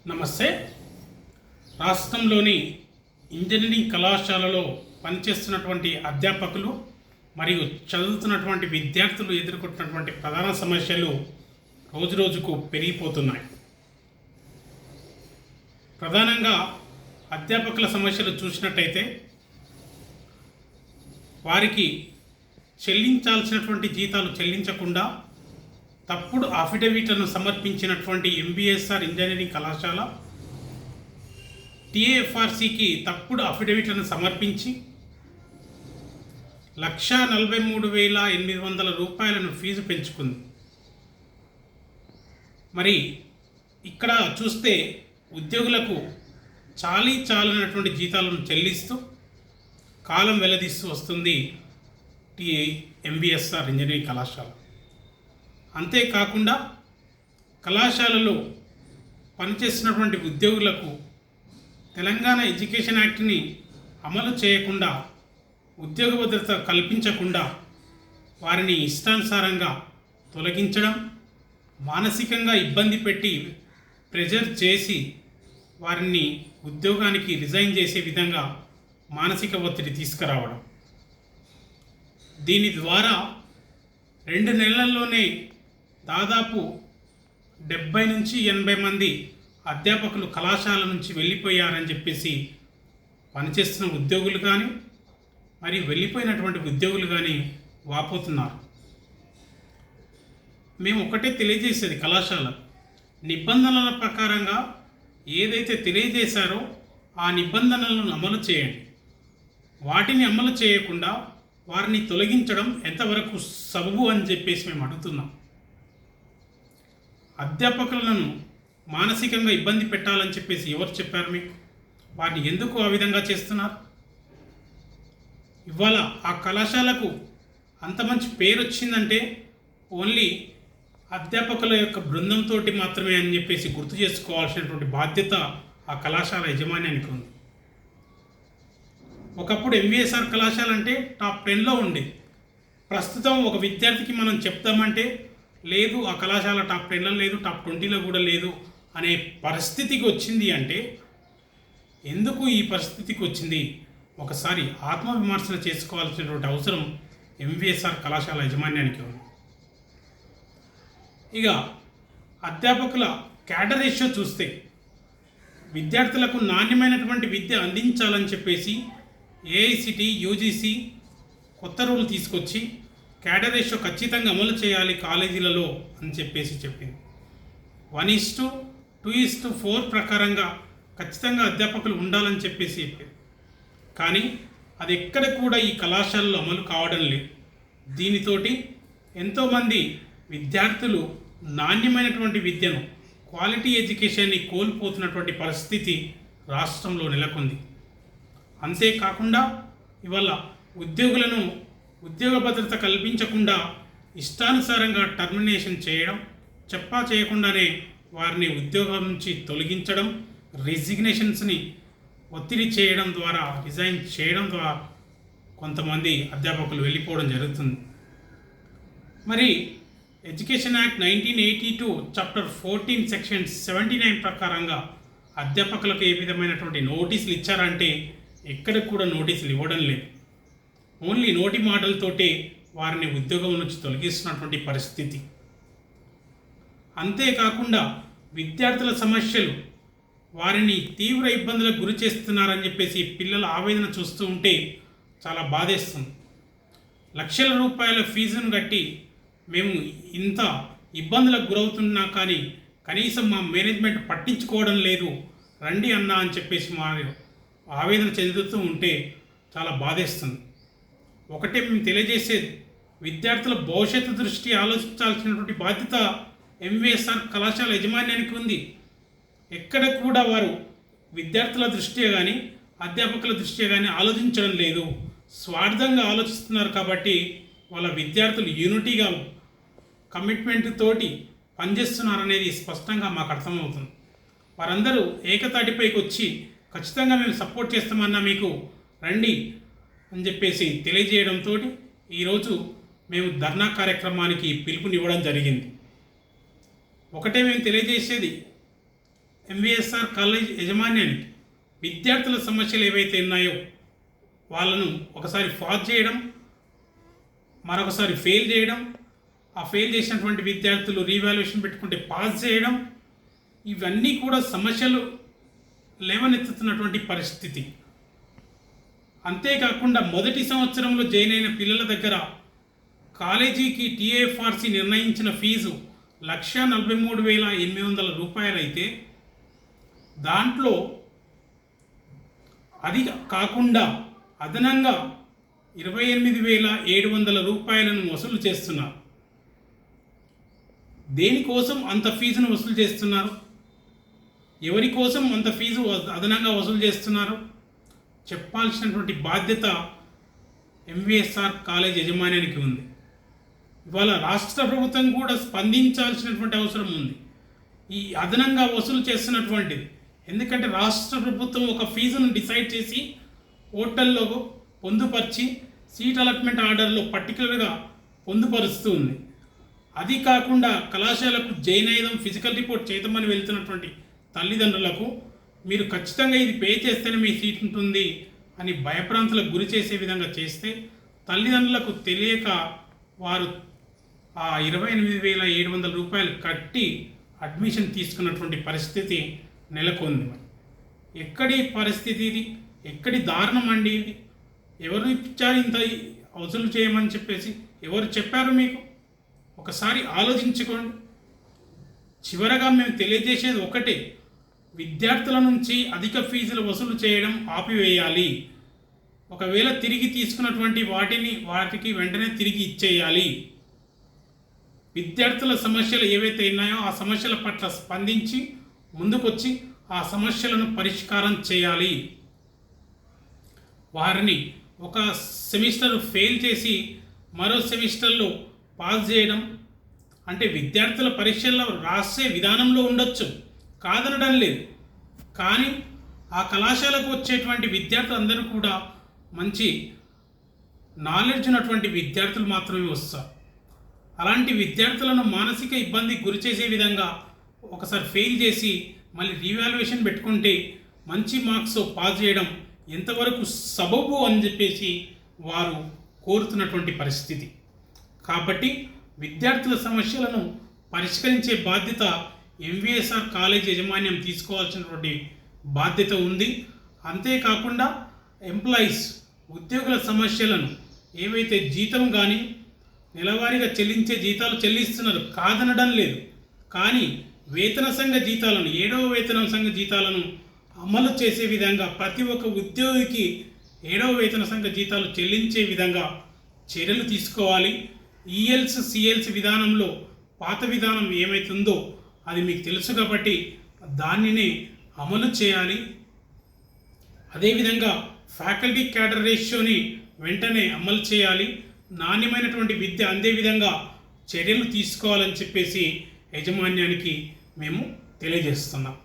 నమస్తే. రాష్ట్రంలోని ఇంజనీరింగ్ కళాశాలలో పనిచేస్తున్నటువంటి అధ్యాపకులు మరియు చదువుతున్నటువంటి విద్యార్థులు ఎదుర్కొంటున్నటువంటి ప్రధాన సమస్యలు రోజురోజుకు పెరిగిపోతున్నాయి. ప్రధానంగా అధ్యాపకుల సమస్యలు చూసినట్టయితే వారికి చెల్లించాల్సినటువంటి జీతాలు చెల్లించకుండా తప్పుడు అఫిడవిట్లను సమర్పించినటువంటి ఎంబీఎస్ఆర్ ఇంజనీరింగ్ కళాశాల టీఏఎఫ్ఆర్సికి తప్పుడు అఫిడవిట్లను సమర్పించి 1,43,800 రూపాయలను ఫీజు పెంచుకుంది. మరి ఇక్కడ చూస్తే ఉద్యోగులకు చాలినటువంటి జీతాలను చెల్లిస్తూ కాలం వెల్లదీస్తూ వస్తుంది ఎంబీఎస్ఆర్ ఇంజనీరింగ్ కళాశాల. అంతేకాకుండా కళాశాలలో పనిచేస్తున్నటువంటి ఉద్యోగులకు తెలంగాణ ఎడ్యుకేషన్ యాక్ట్ని అమలు చేయకుండా, ఉద్యోగ భద్రత కల్పించకుండా వారిని ఇష్టానుసారంగా తొలగించడం, మానసికంగా ఇబ్బంది పెట్టి ప్రెజర్ చేసి వారిని ఉద్యోగానికి రిజైన్ చేసే విధంగా మానసిక ఒత్తిడి తీసుకురావడం. దీని ద్వారా 2 నెలల్లోనే దాదాపు 70 నుంచి 80 మంది అధ్యాపకులు కళాశాల నుంచి వెళ్ళిపోయారని చెప్పేసి పనిచేస్తున్న ఉద్యోగులు కానీ మరియు వెళ్ళిపోయినటువంటి ఉద్యోగులు కానీ వాపోతున్నారు. మేము ఒకటే తెలియజేసేది, కళాశాల నిబంధనల ప్రకారంగా ఏదైతే తెలియజేశారో ఆ నిబంధనలను అమలు చేయండి. వాటిని అమలు చేయకుండా వారిని తొలగించడం ఎంతవరకు సబబు అని చెప్పేసి మేము అడుగుతున్నాం. అధ్యాపకులను మానసికంగా ఇబ్బంది పెట్టాలని చెప్పేసి ఎవరు చెప్పారు మీకు? వారిని ఎందుకు ఆ విధంగా చేస్తున్నారు? ఇవాళ ఆ కళాశాలకు అంత మంచి పేరు వచ్చిందంటే ఓన్లీ అధ్యాపకుల యొక్క బృందంతో మాత్రమే అని చెప్పేసి గుర్తు చేసుకోవాల్సినటువంటి బాధ్యత ఆ కళాశాల యజమాన్యానికి ఉంది. ఒకప్పుడు ఎంబీఎస్ఆర్ కళాశాల అంటే టాప్ 10లో ఉండేది. ప్రస్తుతం ఒక విద్యార్థికి మనం చెప్తామంటే లేదు, ఆ కళాశాల టాప్ 10లో లేదు, టాప్ 20లో కూడా లేదు అనే పరిస్థితికి వచ్చింది. అంటే ఎందుకు ఈ పరిస్థితికి వచ్చింది? ఒకసారి ఆత్మవిమర్శన చేసుకోవాల్సినటువంటి అవసరం ఎంబీఎస్ఆర్ కళాశాల యజమాన్యానికి ఉంది. ఇక అధ్యాపకుల క్యాడర్ రేషియో చూస్తే విద్యార్థులకు నాణ్యమైనటువంటి విద్య అందించాలని చెప్పేసి ఏఐసిటి యూజీసీ కొత్త రూల్ తీసుకొచ్చి క్యాడర్ రేషియో ఖచ్చితంగా అమలు చేయాలి కాలేజీలలో అని చెప్పేసి చెప్పింది. 1:2:4 ప్రకారంగా ఖచ్చితంగా అధ్యాపకులు ఉండాలని చెప్పేసి చెప్పింది. కానీ అది ఎక్కడ కూడా ఈ కళాశాలలో అమలు కావడం లేదు. దీనితోటి ఎంతోమంది విద్యార్థులు నాణ్యమైనటువంటి విద్యను, క్వాలిటీ ఎడ్యుకేషన్ని కోల్పోతున్నటువంటి పరిస్థితి రాష్ట్రంలో నెలకొంది. అంతేకాకుండా ఇవాళ ఉద్యోగులను ఉద్యోగ భద్రత కల్పించకుండా ఇష్టానుసారంగా టర్మినేషన్ చేయడం, చేయకుండానే వారిని ఉద్యోగం నుంచి తొలగించడం, రిజిగ్నేషన్స్ని ఒత్తిడి చేయడం ద్వారా, రిజైన్ చేయడం ద్వారా కొంతమంది అధ్యాపకులు వెళ్ళిపోవడం జరుగుతుంది. మరి ఎడ్యుకేషన్ యాక్ట్ 1982 చాప్టర్ 14 సెక్షన్ 79 ప్రకారంగా అధ్యాపకులకు ఏ విధమైనటువంటి నోటీసులు ఇచ్చారంటే ఎక్కడ కూడా నోటీసులు ఇవ్వడం లేదు. ఓన్లీ నోటి మాటలతోటే వారిని ఉద్యోగం నుంచి తొలగిస్తున్నటువంటి పరిస్థితి. అంతేకాకుండా విద్యార్థుల సమస్యలు వారిని తీవ్ర ఇబ్బందులకు గురి చేస్తున్నారని చెప్పేసి పిల్లల ఆవేదన చూస్తూ ఉంటే చాలా బాధేస్తుంది. లక్షల రూపాయల ఫీజును కట్టి మేము ఇంత ఇబ్బందులకు గురవుతున్నా కానీ కనీసం మా మేనేజ్మెంట్ పట్టించుకోవడం లేదు, రండి అన్నా అని చెప్పేసి మా ఆవేదన చెందుతూ ఉంటే చాలా బాధేస్తుంది. ఒకటే మేము తెలియజేసేది, విద్యార్థుల భవిష్యత్తు దృష్టి ఆలోచించాల్సినటువంటి బాధ్యత ఎంబీఎస్ఆర్ కళాశాల యజమాన్యానికి ఉంది. ఎక్కడ కూడా వారు విద్యార్థుల దృష్ట్యా కానీ అధ్యాపకుల దృష్ట్యా కానీ ఆలోచించడం లేదు. స్వార్థంగా ఆలోచిస్తున్నారు. కాబట్టి వాళ్ళ విద్యార్థులు యూనిటీగా కమిట్మెంట్ తోటి పనిచేస్తున్నారనేది స్పష్టంగా మాకు అర్థమవుతుంది. వారందరూ ఏకతాటిపైకి వచ్చి ఖచ్చితంగా మేము సపోర్ట్ చేస్తామన్నా మీకు రండి అని చెప్పేసి తెలియజేయడంతో ఈరోజు మేము ధర్నా కార్యక్రమానికి పిలుపునివ్వడం జరిగింది. ఒకటే మేము తెలియజేసేది, ఎంవిఎస్ఆర్ కాలేజ్ యాజమాన్యానికి విద్యార్థుల సమస్యలు ఏవైతే ఉన్నాయో వాళ్ళను ఒకసారి పాస్ చేయడం, మరొకసారి ఫెయిల్ చేయడం, ఆ ఫెయిల్ చేసినటువంటి విద్యార్థులు రీవాల్యుయేషన్ పెట్టుకుంటే పాస్ చేయడం, ఇవన్నీ కూడా సమస్యలు లేవనెత్తుతున్నటువంటి పరిస్థితి. అంతేకాకుండా మొదటి సంవత్సరంలో జాయిన్ అయిన పిల్లల దగ్గర కాలేజీకి టీఏఎఫ్ఆర్సి నిర్ణయించిన ఫీజు 1,43,800 రూపాయలు అయితే దాంట్లో అది కాకుండా అదనంగా 28,700 రూపాయలను వసూలు చేస్తున్నారు. దేనికోసం అంత ఫీజును వసూలు చేస్తున్నారు? ఎవరి కోసం అంత ఫీజు అదనంగా వసూలు చేస్తున్నారు? చెప్పాల్సినటువంటి బాధ్యత ఎంవిఎస్ఆర్ కాలేజ్ యాజమాన్యానికి ఉంది. ఇవాళ రాష్ట్ర ప్రభుత్వం కూడా స్పందించాల్సినటువంటి అవసరం ఉంది ఈ అదనంగా వసూలు చేస్తున్నటువంటిది. ఎందుకంటే రాష్ట్ర ప్రభుత్వం ఒక ఫీజును డిసైడ్ చేసి పోర్టల్లో పొందుపరిచి సీట్ అలాట్మెంట్ ఆర్డర్లో పర్టికులర్గా పొందుపరుస్తూ ఉంది. అది కాకుండా కళాశాలకు జాయిన్ అయ్యడం, ఫిజికల్ రిపోర్ట్ చేయమని వెళ్తున్నటువంటి తల్లిదండ్రులకు మీరు ఖచ్చితంగా ఇది పే చేస్తేనే మీ సీట్ ఉంటుంది అని భయభ్రాంతులకు గురి చేసే విధంగా చేస్తే తల్లిదండ్రులకు తెలియక వారు ఆ 28,700 రూపాయలు కట్టి అడ్మిషన్ తీసుకున్నటువంటి పరిస్థితి నెలకొంది. ఎక్కడి పరిస్థితి ఇది? ఎక్కడి దారుణం అండి ఇది? ఎవరు ఇచ్చారు ఇంత వసూలు చేయమని చెప్పేసి? ఎవరు చెప్పారు మీకు? ఒకసారి ఆలోచించుకోండి. చివరగా మేము తెలియజేసేది ఒకటే, విద్యార్థుల నుంచి అధిక ఫీజులు వసూలు చేయడం ఆపివేయాలి. ఒకవేళ తిరిగి తీసుకున్నటువంటి వాటికి వెంటనే తిరిగి ఇచ్చేయాలి. విద్యార్థుల సమస్యలు ఏవైతే ఉన్నాయో ఆ సమస్యల పట్ల స్పందించి ముందుకొచ్చి ఆ సమస్యలను పరిష్కారం చేయాలి. వారిని ఒక సెమిస్టర్ ఫెయిల్ చేసి మరో సెమిస్టర్లో పాస్ చేయడం అంటే విద్యార్థుల పరీక్షల్లో రాసే విధానంలో ఉండొచ్చు, కాదనడం లేదు. కానీ ఆ కళాశాలకు వచ్చేటువంటి విద్యార్థులందరూ కూడా మంచి నాలెడ్జ్ ఉన్నటువంటి విద్యార్థులు మాత్రమే వస్తారు. అలాంటి విద్యార్థులను మానసిక ఇబ్బందికి గురి చేసే విధంగా ఒకసారి ఫెయిల్ చేసి మళ్ళీ రీవాల్యుయేషన్ పెట్టుకుంటే మంచి మార్క్స్ పాస్ చేయడం ఎంతవరకు సబబు అని చెప్పేసి వారు కోరుతున్నటువంటి పరిస్థితి. కాబట్టి విద్యార్థుల సమస్యలను పరిష్కరించే బాధ్యత ఎంవిఎస్ఆర్ కాలేజ్ యాజమాన్యం తీసుకోవాల్సినటువంటి బాధ్యత ఉంది. అంతేకాకుండా ఎంప్లాయీస్ ఉద్యోగుల సమస్యలను ఏవైతే జీతం కానీ నెలవారీగా చెల్లించే జీతాలు చెల్లిస్తున్నారు, కాదనడం లేదు. కానీ వేతన సంఘ జీతాలను 7వ వేతన సంఘ జీతాలను అమలు చేసే విధంగా ప్రతి ఒక్క ఉద్యోగికి 7వ వేతన సంఘ జీతాలు చెల్లించే విధంగా చర్యలు తీసుకోవాలి. ఈఎల్స్ సిఎల్స్ విధానంలో పాత విధానం ఏమైతుందో అది మీకు తెలుసు కాబట్టి దానిని అమలు చేయాలి. అదేవిధంగా ఫ్యాకల్టీ క్యాడర్ రేషియోని వెంటనే అమలు చేయాలి. నాణ్యమైనటువంటి విద్య అందే విధంగా చర్యలు తీసుకోవాలని చెప్పేసి యాజమాన్యానికి మేము తెలియజేస్తున్నాం.